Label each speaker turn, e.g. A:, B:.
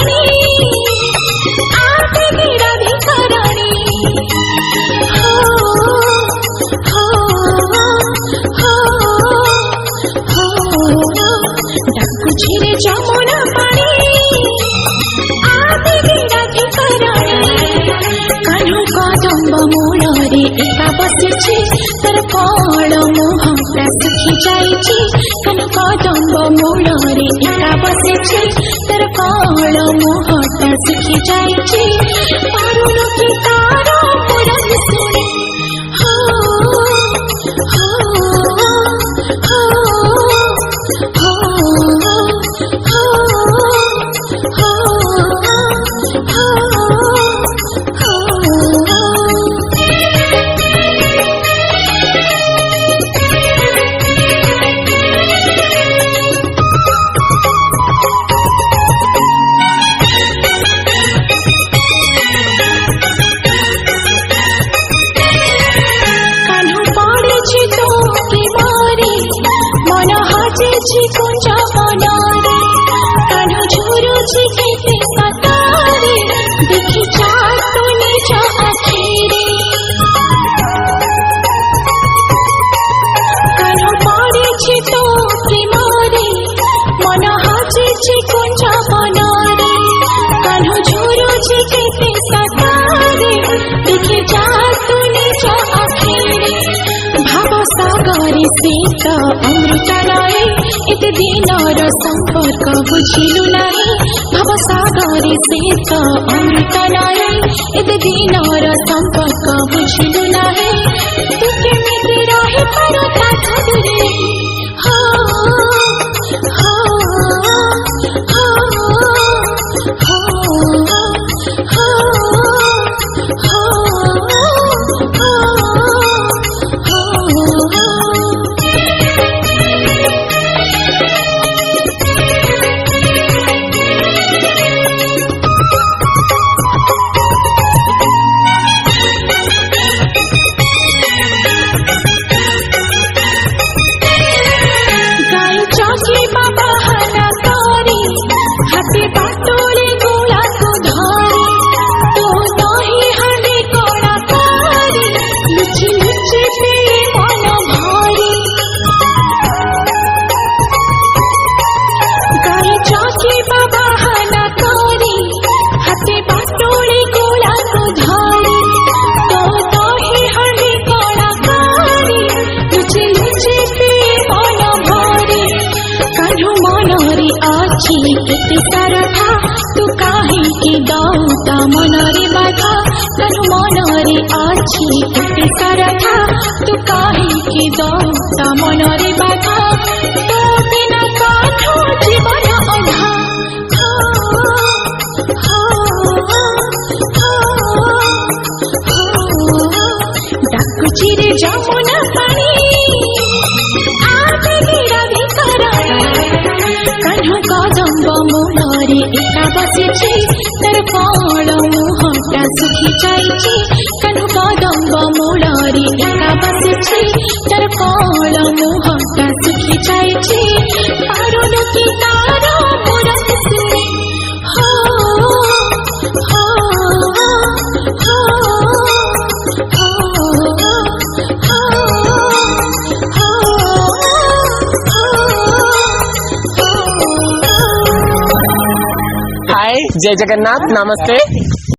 A: जामुनापानी आaturadhikarani dakuchire jamunapani aaturadhikarani Kanhu कदम्ब मूलरे एका बसिछि तर फल मुहटा सुखी जाइछि कान्हु कदम्ब मूलरे एका बसिछि तर फल मुहटा सुखी जाइछि पारुनु कि तार पुरन सुने हो हो हो सीत अमृतराय एते दिनर संपर्क बुझिलु नाही भवसागरे सीत अमृतराय एते दिनर संपर्क बुझिलु नाही तू केमिति रहि परता छदरे हो हो हो हो एते सारथा तू काहे के दौता मनरे बाधा कान्हु मनरे आछि एते सारथा तू काहे के दौता मनरे बाधा तो बिना कान्हु जीवन अधा dakuchire jamunapani कान्हु कदम्ब मूलरे एका बसिछि तर फल मुहटा सुखी जाइछि कान्हु कदम्ब मूलरे एका बसिछि तर फल मुहटा सुखी जाइछि पारुनु कि तार पुरन सुने हो हो हो
B: जय जगन्नाथ, नमस्ते।